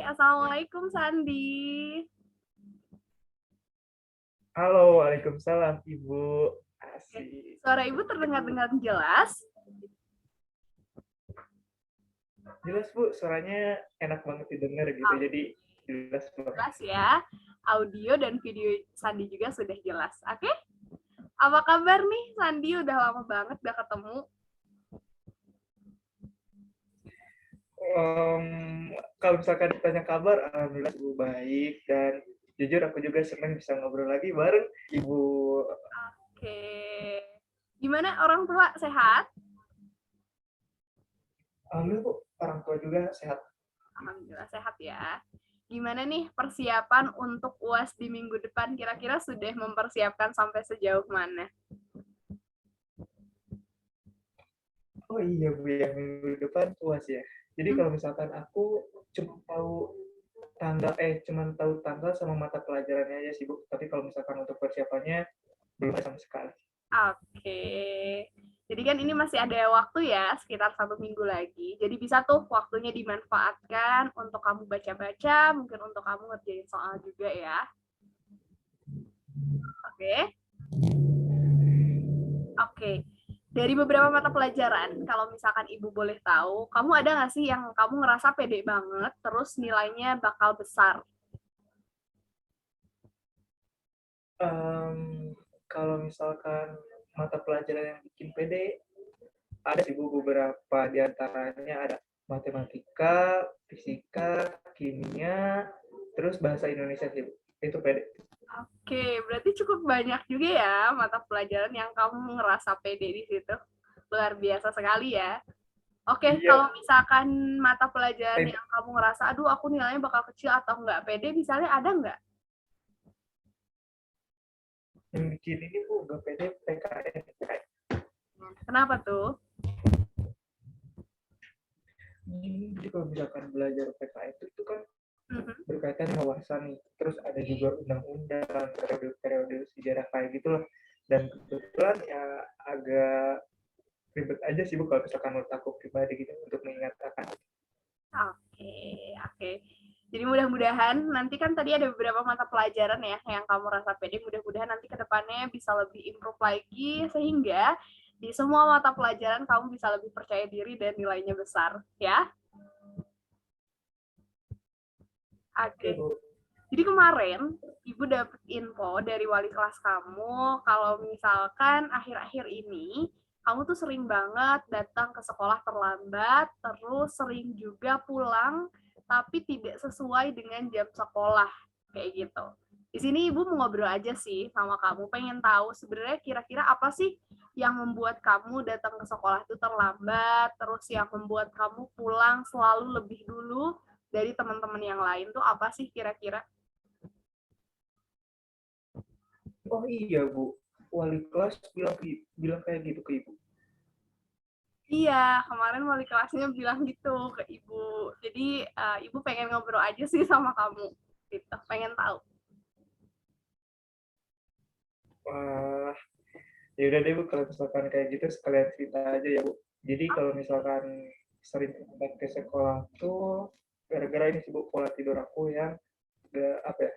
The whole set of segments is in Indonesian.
Assalamualaikum Sandi. Halo, Waalaikumsalam Ibu. Asik. Suara Ibu terdengar dengan jelas. Jelas Bu, suaranya enak banget didengar gitu. Jadi jelas banget. Jelas ya. Audio dan video Sandi juga sudah jelas. Oke? Apa kabar nih Sandi? Udah lama banget gak ketemu. Kalau misalkan ditanya kabar, alhamdulillah Ibu baik dan jujur aku juga senang bisa ngobrol lagi bareng Ibu. Oke. Gimana orang tua sehat? Alhamdulillah Bu, orang tua juga sehat. Alhamdulillah sehat ya. Gimana nih persiapan untuk UAS di minggu depan? Kira-kira sudah mempersiapkan sampai sejauh mana? Oh iya Bu, ya minggu depan puas ya. Jadi kalau misalkan aku cuma tahu tanggal sama mata pelajarannya aja sih Bu. Tapi kalau misalkan untuk persiapannya belum ada sama sekali. Oke. Jadi kan ini masih ada waktu ya, sekitar 1 minggu lagi. Jadi bisa tuh waktunya dimanfaatkan untuk kamu baca-baca, mungkin untuk kamu ngerjain soal juga ya. Oke. Oke. Dari beberapa mata pelajaran, kalau misalkan Ibu boleh tahu, kamu ada nggak sih yang kamu ngerasa pede banget, terus nilainya bakal besar? Kalau misalkan mata pelajaran yang bikin pede, ada sih Bu beberapa di antaranya ada matematika, fisika, kimia, terus bahasa Indonesia sih Bu. Itu pede. Oke, berarti cukup banyak juga ya mata pelajaran yang kamu ngerasa pede di situ. Luar biasa sekali ya. Oke, Iya, kalau misalkan mata pelajaran eh, yang kamu ngerasa, aduh aku nilainya bakal kecil atau nggak pede, misalnya ada nggak? yang bikin ini Bu nggak pede PKN. Kenapa tuh? Jadi kalau misalkan belajar PKN itu kan Mhm. berkaitan dengan wawasan nih. Terus ada juga undang-undang, periode-periode sejarah kayak gitu loh. Dan kebetulan ya agak ribet aja sih Bu kalau misalkan menurut aku pribadi gitu untuk mengingatkan. Oke, oke. Jadi mudah-mudahan nanti kan tadi ada beberapa mata pelajaran ya yang kamu rasa pede, mudah-mudahan nanti ke depannya bisa lebih improve lagi sehingga di semua mata pelajaran kamu bisa lebih percaya diri dan nilainya besar, ya. Oke Oke. Bu. Jadi kemarin Ibu dapat info dari wali kelas kamu kalau misalkan akhir-akhir ini kamu tuh sering banget datang ke sekolah terlambat, terus sering juga pulang tapi tidak sesuai dengan jam sekolah kayak gitu. Di sini Ibu mau ngobrol aja sih sama kamu, pengen tahu sebenarnya kira-kira apa sih yang membuat kamu datang ke sekolah itu terlambat, terus yang membuat kamu pulang selalu lebih dulu dari teman-teman yang lain tuh apa sih kira-kira? Oh iya Bu, wali kelas bilang kayak gitu ke Ibu. Iya, kemarin wali kelasnya bilang gitu ke Ibu. Jadi Ibu pengen ngobrol aja sih sama kamu. Gitu, pengen tahu. Wah, ya udah deh Bu kalau misalkan kayak gitu sekalian cerita aja ya Bu. Jadi kalau misalkan sering terlambat ke sekolah tuh gara-gara ini sih Bu pola tidur aku yang udah apa ya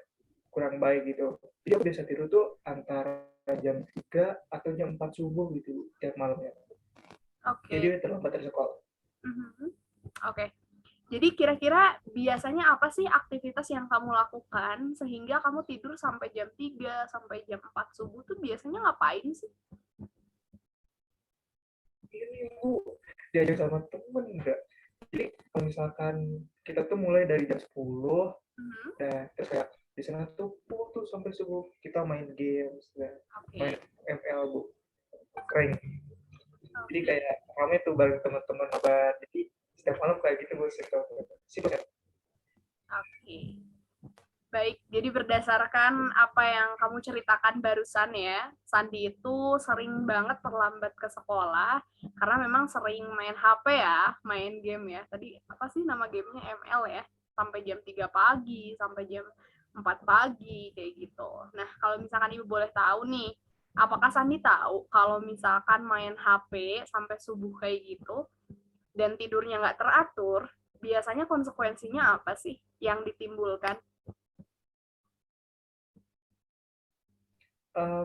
kurang baik gitu. Jadi aku biasa tidur tuh antara jam 3 atau jam 4 subuh gitu tiap malamnya. Jadi Oke. terlambat dari sekolah. Mhm. Oke. Jadi kira-kira biasanya apa sih aktivitas yang kamu lakukan sehingga kamu tidur sampai jam 3 sampai jam 4 subuh tuh biasanya ngapain sih? Ini Bu, diajak sama temen enggak? Jadi kalau misalkan kita tuh mulai dari jam 10, Mhm. nah terus kayak di sana tuh tuh sampai subuh kita main games dan main Oke. ML Bu, keren. Jadi Oke. kayak rame tuh bareng teman-teman apa. Jadi setiap malam kayak gitu Bu, sih. Oke. Baik, jadi berdasarkan apa yang kamu ceritakan barusan ya, Sandi itu sering banget terlambat ke sekolah karena memang sering main HP ya, main game ya. Tadi apa sih nama gamenya ML ya, sampai jam 3 pagi, sampai jam 4 pagi, kayak gitu. Nah, kalau misalkan Ibu boleh tahu nih, apakah Sandi tahu kalau misalkan main HP sampai subuh kayak gitu dan tidurnya nggak teratur, biasanya konsekuensinya apa sih? yang ditimbulkan?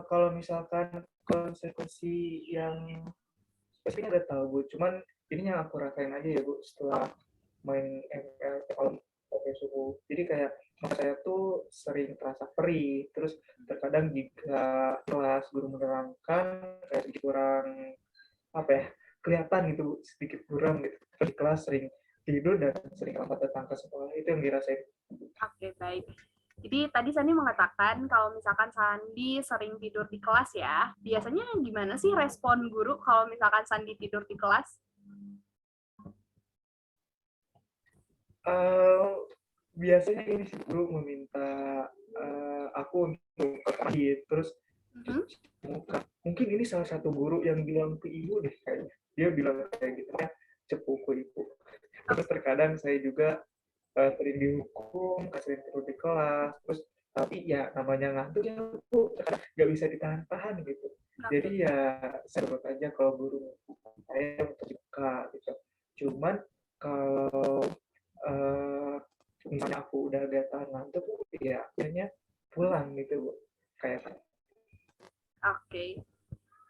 Kalau misalkan konsekuensi yang spesifik nggak tahu Bu, cuman ini yang aku rasain aja ya Bu setelah main ML kalau pakai suhu. Jadi kayak mata saya tuh sering terasa perih, terus terkadang jika kelas guru menerangkan kayak sedikit kurang apa ya kelihatan gitu sedikit buram gitu. Terus di kelas sering tidur dan sering lambat datang ke sekolah, itu yang dirasain. Oke, baik. Jadi tadi Sandi mengatakan kalau misalkan Sandi sering tidur di kelas ya, biasanya gimana sih respon guru kalau misalkan Sandi tidur di kelas? Biasanya ini sih guru meminta aku untuk pergi terus cuci muka. Mungkin ini salah satu guru yang bilang ke ibu deh kayaknya. Dia bilang kayak gitu ya, cepu ke ibu. Terus terkadang saya juga sering dihukum, sering tidur di kelas, terus tapi ya namanya ngantuk ya bu, nggak bisa ditahan-tahan gitu. Jadi ya saya urut aja kalau guru saya untuk buka gitu. Cuman kalau misalnya aku udah agak tahan ngantuk, ya akhirnya pulang gitu bu. Kayak Oke.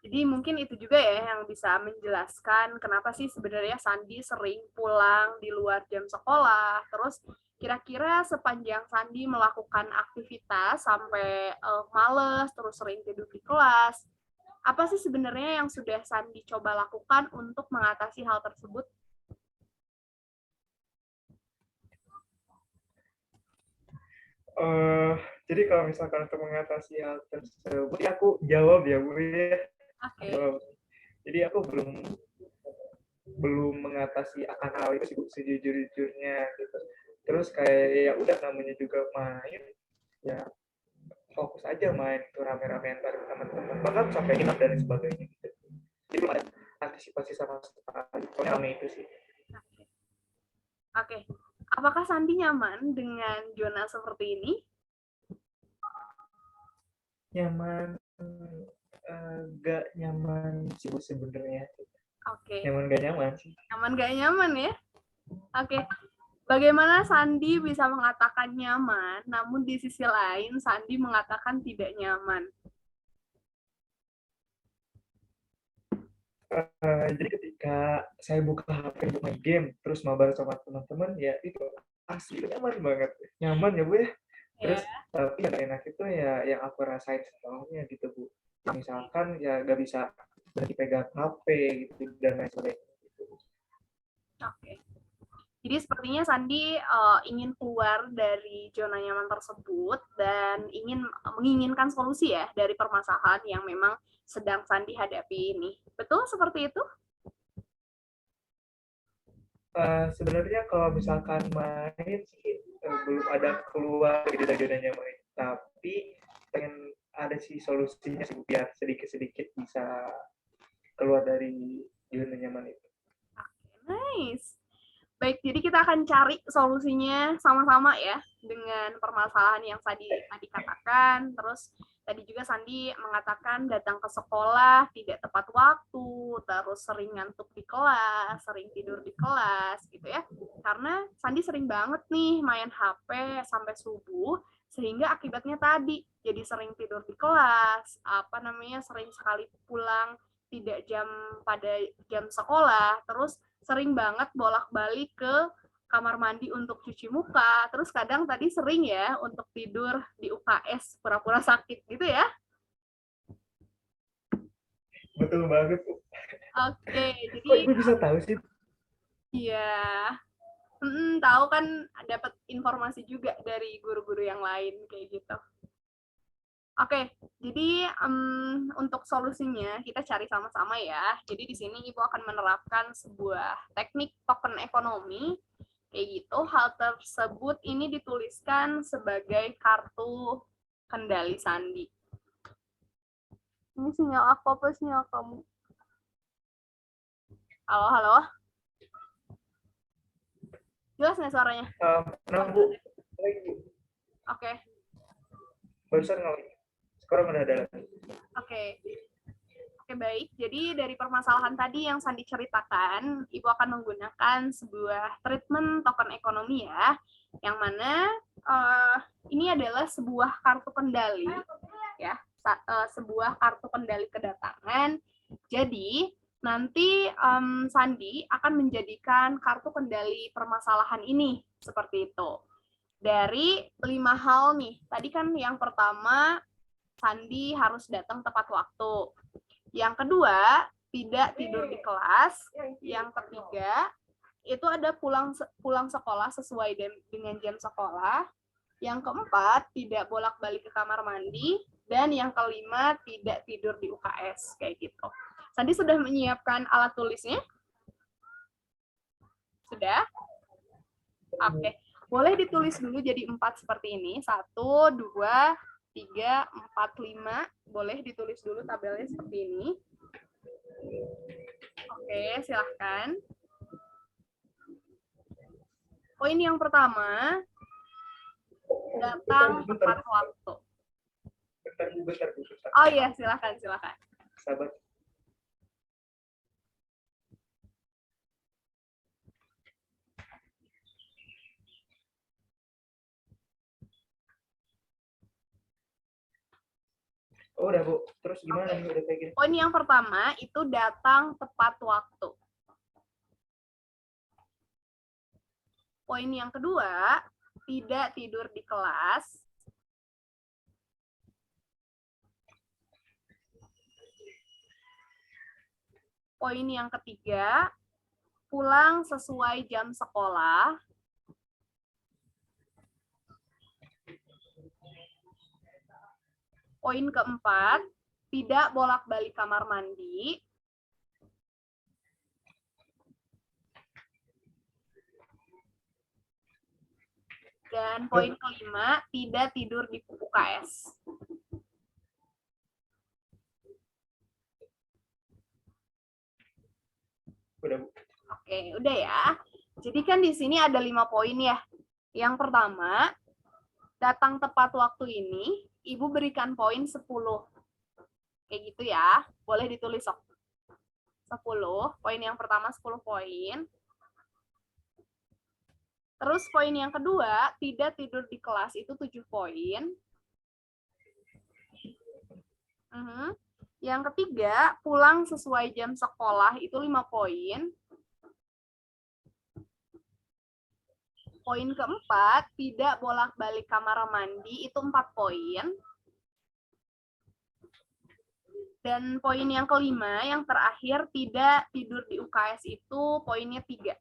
Jadi mungkin itu juga ya yang bisa menjelaskan kenapa sih sebenarnya Sandi sering pulang di luar jam sekolah. Terus kira-kira sepanjang Sandi melakukan aktivitas sampai males, terus sering tidur di kelas, apa sih sebenarnya yang sudah Sandi coba lakukan untuk mengatasi hal tersebut? uh, jadi kalau misalkan untuk mengatasi hal tersebut, ya aku jawab ya bu ya. Oke. Jawab. Jadi aku belum mengatasi akan hal itu sih bu, sejujur-jujurnya gitu. Terus kayak ya udah namanya juga main, ya fokus aja main itu rame-rame antar teman-teman bahkan sampai inap dan sebagainya gitu. Jadi belum ada antisipasi sama sekali. Soalnya itu sih. Oke. Apakah Sandi nyaman dengan zona seperti ini? Nyaman gak nyaman sih sebenarnya. Oke. Nyaman gak nyaman sih. Nyaman gak nyaman ya? Oke. Bagaimana Sandi bisa mengatakan nyaman, namun di sisi lain Sandi mengatakan tidak nyaman? Jadi ketika saya buka HP untuk main game, terus mabar sama teman-teman, ya itu asli nyaman banget. Nyaman ya Bu ya. Terus tapi yang enak itu ya yang aku rasain setelahnya gitu Bu. Misalkan ya gak bisa berarti pegang HP gitu dan lain sebagainya. Oke. Jadi sepertinya Sandi ingin keluar dari zona nyaman tersebut dan menginginkan solusi ya dari permasalahan yang memang sedang Sandi hadapi ini. Betul seperti itu? Sebenarnya kalau misalkan main sih belum ada keluar gitu dari zona nyaman, tapi pengen ada sih solusinya sih biar sedikit-sedikit bisa keluar dari zona nyaman itu. Nice. Baik, jadi kita akan cari solusinya sama-sama ya dengan permasalahan yang tadi katakan. Terus tadi juga Sandi mengatakan datang ke sekolah tidak tepat waktu, terus sering ngantuk di kelas, sering tidur di kelas gitu ya. Karena Sandi sering banget nih main HP sampai subuh, sehingga akibatnya tadi jadi sering tidur di kelas, sering sekali pulang tidak pada jam sekolah, terus sering banget bolak-balik ke kamar mandi untuk cuci muka, terus kadang tadi sering ya untuk tidur di UKS pura-pura sakit gitu ya. Betul banget. Oke, jadi Kok ibu bisa tahu sih? iya, tahu kan dapat informasi juga dari guru-guru yang lain kayak gitu. Oke, jadi untuk solusinya kita cari sama-sama ya. Jadi di sini Ibu akan menerapkan sebuah teknik token ekonomi kayak gitu. Hal tersebut ini dituliskan sebagai kartu kendali sandi. Ini sinyal aku apa sinyal kamu? Halo, halo. Jelas nggak suaranya? Bu. Oke. Barusan ngomong. Sekarang udah ada lagi. Oke. Oke, baik. Jadi dari permasalahan tadi yang Sandi ceritakan, Ibu akan menggunakan sebuah treatment token ekonomi ya, yang mana ini adalah sebuah kartu kendali, ya, sebuah kartu kendali kedatangan. Jadi nanti Sandi akan menjadikan kartu kendali permasalahan ini seperti itu. Dari 5 hal nih, tadi kan yang pertama Sandi harus datang tepat waktu. Yang kedua, tidak tidur di kelas. Yang ketiga, itu ada pulang sekolah sesuai dengan jam sekolah. Yang keempat, tidak bolak-balik ke kamar mandi. Dan yang kelima, tidak tidur di UKS. Kayak gitu. Sandi sudah menyiapkan alat tulisnya? Sudah? Oke. Boleh ditulis dulu jadi 4 seperti ini. 1, 2, 3, 4, 5. Boleh ditulis dulu tabelnya seperti ini. Oke, silahkan. Poin yang pertama, datang tepat waktu. Bentar. Oh iya, silahkan. Sahabat. Oh, udah, Bu. Terus gimana nih udah kayak gini? Poin yang pertama itu datang tepat waktu. Poin yang kedua, tidak tidur di kelas. Poin yang ketiga, pulang sesuai jam sekolah. Poin keempat, tidak bolak-balik kamar mandi. Dan poin kelima, tidak tidur di UKS. Udah, Bu. Oke, udah ya. Jadi kan di sini ada 5 poin ya. Yang pertama, datang tepat waktu ini, Ibu berikan poin 10. Kayak gitu ya. Boleh ditulis sok. 10. Poin yang pertama 10 poin. Terus poin yang kedua, tidak tidur di kelas itu 7 poin. Yang ketiga, pulang sesuai jam sekolah itu 5 poin. Poin keempat, tidak bolak-balik kamar mandi itu 4 poin. Dan poin yang kelima, yang terakhir, tidak tidur di UKS itu poinnya 3.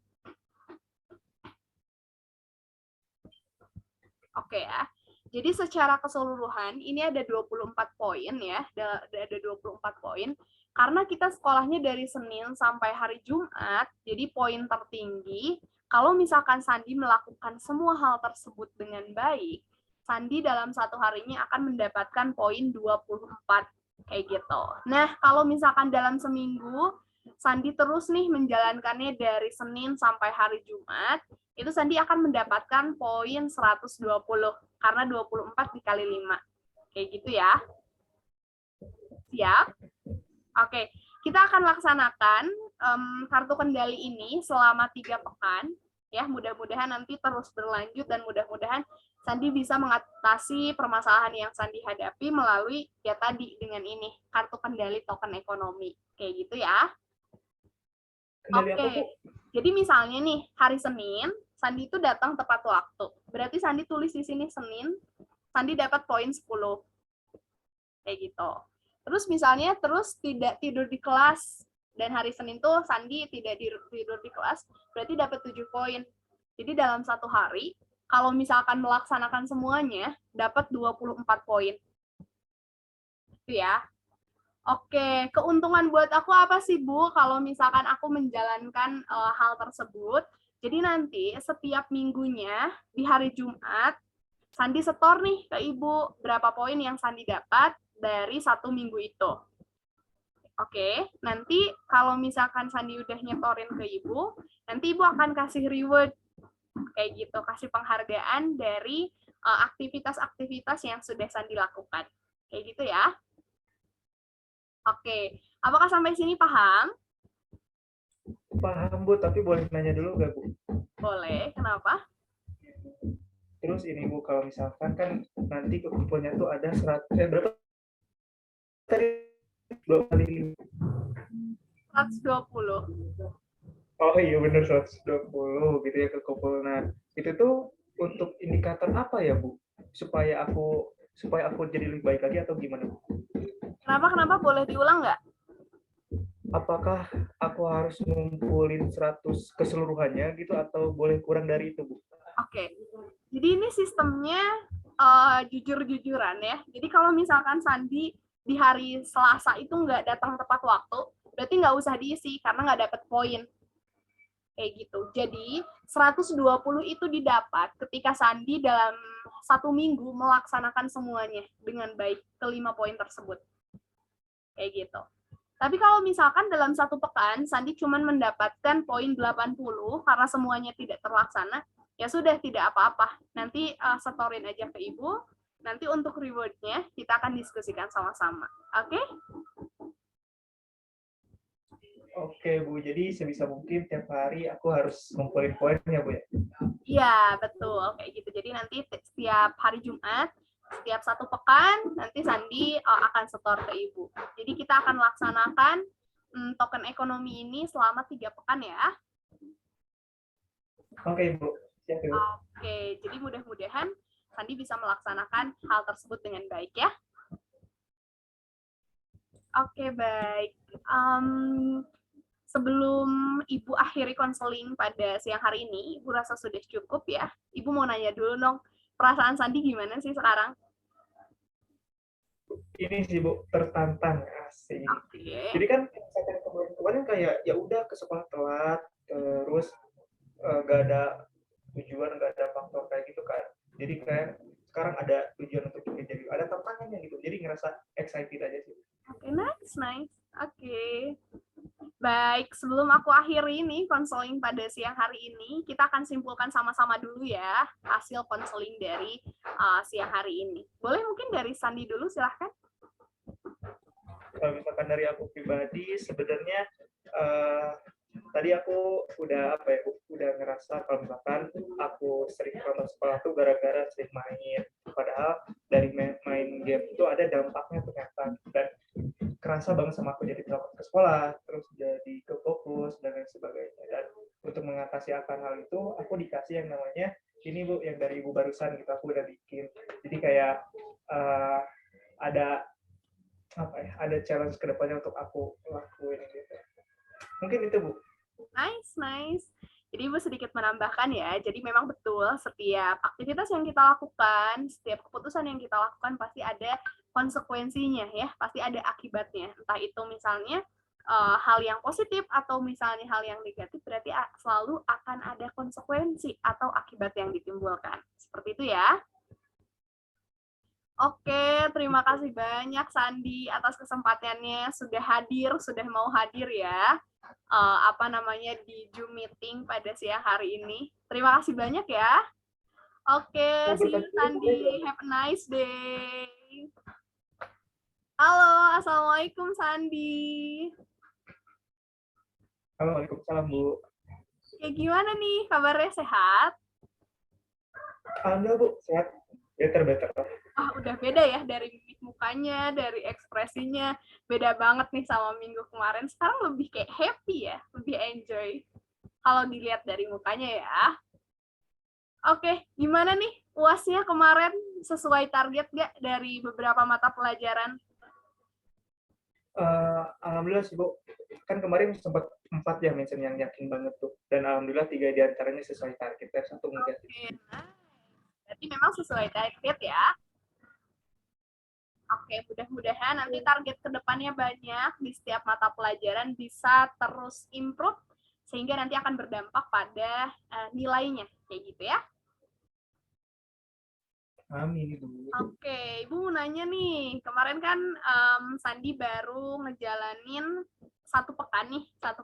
Oke ya. Jadi secara keseluruhan ini ada 24 poin ya, ada 24 poin. Karena kita sekolahnya dari Senin sampai hari Jumat, jadi poin tertinggi, kalau misalkan Sandi melakukan semua hal tersebut dengan baik, Sandi dalam satu harinya akan mendapatkan poin 24, kayak gitu. Nah, kalau misalkan dalam seminggu, Sandi terus nih menjalankannya dari Senin sampai hari Jumat, itu Sandi akan mendapatkan poin 120 karena 24 dikali 5. Kayak gitu ya. Siap? Oke, kita akan laksanakan kartu kendali ini selama 3 pekan. Ya, mudah-mudahan nanti terus berlanjut dan mudah-mudahan Sandi bisa mengatasi permasalahan yang Sandi hadapi melalui ya tadi dengan ini, kartu kendali token ekonomi. Kayak gitu ya. Oke. Jadi misalnya nih, hari Senin, Sandi itu datang tepat waktu. Berarti Sandi tulis di sini Senin, Sandi dapat poin 10. Kayak gitu. Terus misalnya tidak tidur di kelas, dan hari Senin tuh Sandi tidak tidur di kelas, berarti dapat 7 poin. Jadi dalam satu hari, kalau misalkan melaksanakan semuanya, dapat 24 poin. Itu ya. Oke, keuntungan buat aku apa sih, Bu, kalau misalkan aku menjalankan hal tersebut? Jadi nanti setiap minggunya di hari Jumat, Sandi setor nih ke Ibu berapa poin yang Sandi dapat dari 1 minggu itu. Oke, nanti kalau misalkan Sandi udah nyetorin ke Ibu, nanti Ibu akan kasih reward. Kayak gitu, kasih penghargaan dari aktivitas-aktivitas yang sudah Sandi lakukan. Kayak gitu ya. Oke, apakah sampai sini paham? Paham Bu, tapi boleh nanya dulu nggak Bu? Boleh, kenapa? Terus ini Bu, kalau misalkan kan nanti kekumpulnya tuh ada 100, berapa tadi? 2 kali. 120. Oh iya bener 120 gitu ya kekumpul. Nah itu tuh untuk indikator apa ya Bu? Supaya aku jadi lebih baik lagi atau gimana Bu? Kenapa? Boleh diulang nggak? Apakah aku harus ngumpulin 100 keseluruhannya gitu atau boleh kurang dari itu Bu? Oke, jadi ini sistemnya jujur-jujuran ya. Jadi kalau misalkan Sandi di hari Selasa itu nggak datang tepat waktu, berarti nggak usah diisi karena nggak dapet poin. Kayak gitu. Jadi 120 itu didapat ketika Sandi dalam 1 minggu melaksanakan semuanya dengan baik kelima poin tersebut. Kayak gitu. Tapi kalau misalkan dalam 1 pekan Sandi cuma mendapatkan poin 80 karena semuanya tidak terlaksana, ya sudah tidak apa-apa. Nanti setorin aja ke Ibu. Nanti untuk rewardnya kita akan diskusikan sama-sama. Oke? Oke Bu, jadi sebisa mungkin tiap hari aku harus ngumpulin poin ya Bu ya? Iya, betul. Kayak gitu. Jadi nanti setiap hari Jumat, setiap 1 pekan, nanti Sandi akan setor ke Ibu. Jadi kita akan laksanakan token ekonomi ini selama 3 pekan ya. Oke Bu, siap Bu. Oke, jadi mudah-mudahan Sandi bisa melaksanakan hal tersebut dengan baik ya. Oke, baik. Sebelum Ibu akhiri konseling pada siang hari ini, Ibu rasa sudah cukup ya. Ibu mau nanya dulu dong, perasaan Sandi gimana sih sekarang? Ini sih Bu, tertantang asik. Oke. Jadi kan misalkan kemarin kayak ya udah ke sekolah telat, terus nggak ada tujuan, nggak ada faktor kayak gitu kan. Jadi kayak sekarang ada tujuan untuk jadi ada tantangannya gitu. Jadi ngerasa excited aja sih. Oke, nice. Oke. Baik, sebelum aku akhiri ini konseling pada siang hari ini, kita akan simpulkan sama-sama dulu ya hasil konseling dari siang hari ini. Boleh mungkin dari Sandi dulu, silahkan. Kalau misalkan dari aku pribadi, sebenarnya tadi aku udah udah ngerasa kalau misalkan aku sering nonton sekolah tuh gara-gara sering main. Padahal dari main game itu ada dampaknya ternyata, dan kerasa banget sama aku jadi berangkat ke sekolah, terus jadi ke fokus dan lain sebagainya. Dan untuk mengatasi akan hal itu, aku dikasih yang namanya ini Bu, yang dari Ibu barusan gitu, aku udah bikin. Jadi kayak ada ada challenge kedepannya untuk aku lakuin gitu. Mungkin itu Bu. Nice. Jadi Ibu sedikit menambahkan ya, jadi memang betul setiap aktivitas yang kita lakukan, setiap keputusan yang kita lakukan pasti ada konsekuensinya ya, pasti ada akibatnya. Entah itu misalnya hal yang positif atau misalnya hal yang negatif, berarti selalu akan ada konsekuensi atau akibat yang ditimbulkan. Seperti itu ya. Oke, terima kasih banyak Sandi atas kesempatannya sudah mau hadir ya. Di Zoom meeting pada siang hari ini. Terima kasih banyak ya. Oke, see you Sandi. Have a nice day. Halo, Assalamualaikum Sandi. Halo, Waalaikumsalam Bu. Ya gimana nih, kabarnya sehat? Alhamdulillah Bu, sehat. Better. Udah beda ya dari mimik mukanya, dari ekspresinya. Beda banget nih sama minggu kemarin. Sekarang lebih kayak happy ya, lebih enjoy. Kalau dilihat dari mukanya ya. Oke, gimana nih UASnya kemarin? Sesuai target nggak dari beberapa mata pelajaran? Alhamdulillah sih Bu. Kan kemarin sempat 4 ya mention yang yakin banget tuh. Dan alhamdulillah 3 diantaranya sesuai target. Dan 1 negatif. Oke, nah, berarti memang sesuai target ya. Oke, mudah-mudahan nanti target kedepannya banyak di setiap mata pelajaran bisa terus improve sehingga nanti akan berdampak pada nilainya, kayak gitu ya. Amin Bu. Oke, Ibu mau nanya nih, kemarin kan Sandi baru ngejalanin 1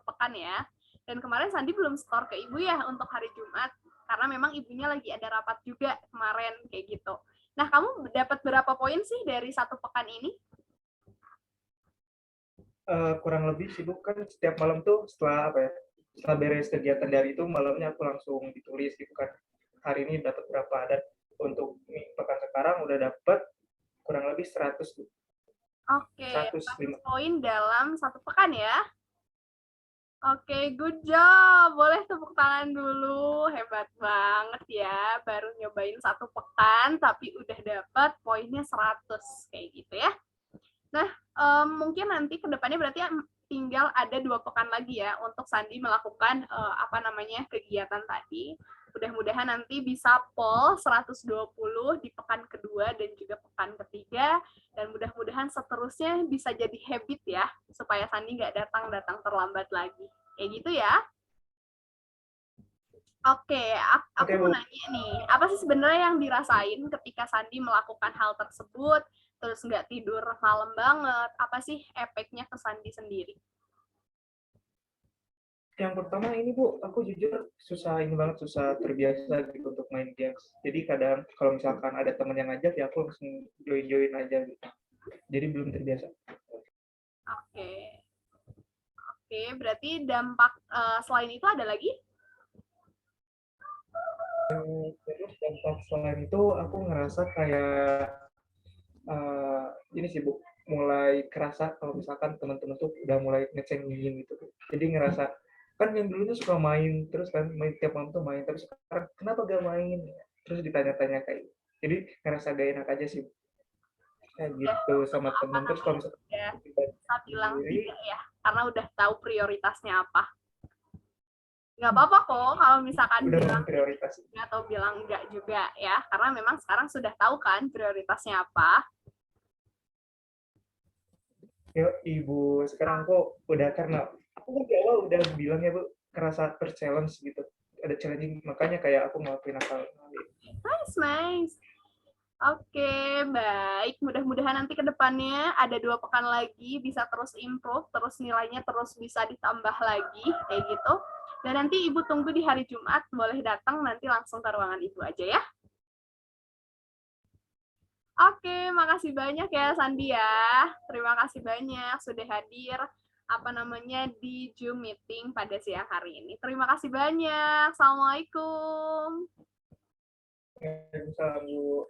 pekan ya. Dan kemarin Sandi belum store ke Ibu ya untuk hari Jumat, karena memang ibunya lagi ada rapat juga kemarin, kayak gitu. Nah, kamu dapat berapa poin sih dari 1 pekan ini? kurang lebih sibuk kan setiap malam tuh setelah apa ya, setelah beres kegiatan dari itu malamnya aku langsung ditulis gitu kan, hari ini dapat berapa, dan untuk pekan sekarang udah dapat kurang lebih 100 Oke, 100 105. poin dalam 1 pekan ya. Oke, good job. Boleh tepuk tangan dulu. Hebat banget ya. Baru nyobain 1 pekan, tapi udah dapat poinnya 100. Kayak gitu ya. Nah, mungkin nanti ke depannya berarti tinggal ada 2 pekan lagi ya untuk Sandi melakukan kegiatan tadi. Mudah-mudahan nanti bisa pol 120 di pekan kedua dan juga pekan ketiga, dan mudah-mudahan seterusnya bisa jadi habit ya, supaya Sandi nggak datang-datang terlambat lagi. Kayak gitu ya. Oke, aku Oke mau Bu, nanya nih, apa sih sebenarnya yang dirasain ketika Sandi melakukan hal tersebut, terus nggak tidur malam banget, apa sih efeknya ke Sandi sendiri? yang pertama ini Bu, aku jujur susah ini banget, susah terbiasa gitu untuk main games. Jadi kadang kalau misalkan ada teman yang ngajak ya aku langsung join aja gitu. Jadi belum terbiasa. Oke, oke, berarti dampak selain itu ada lagi? Terus dampak selain itu aku ngerasa kayak ini sih Bu, mulai kerasa kalau misalkan teman-teman tuh udah mulai ngecengin gitu. Jadi ngerasa kan yang dulunya suka main terus kan, main tiap malam tuh main, terus sekarang kenapa gak main? Terus ditanya-tanya kayak gitu. Jadi ngerasa gak enak aja sih kayak Ya, gitu sama temen. Terus kalau misalkan udah aku pribadi bisa bilang sendiri, tidak ya, karena udah tahu prioritasnya apa. Nggak apa-apa kok kalau misalkan udah bilang memprioritas. tidak atau bilang enggak juga ya, karena memang sekarang sudah tahu kan prioritasnya apa. Yuk Ibu, sekarang kok udah, karena aku kan di awal udah bilang ya Bu, kerasa ter-challenge gitu. Ada challenging, makanya kayak aku ngelakuin akal. Nice, nice. Oke, baik. Mudah-mudahan nanti ke depannya ada 2 pekan lagi bisa terus improve, terus nilainya terus bisa ditambah lagi, kayak gitu. Dan nanti Ibu tunggu di hari Jumat, boleh datang nanti langsung ke ruangan Ibu aja ya. Oke, makasih banyak ya Sandi ya. Terima kasih banyak sudah hadir di Zoom meeting pada siang hari ini. Terima kasih banyak. Assalamualaikum. Waalaikumsalam Bu.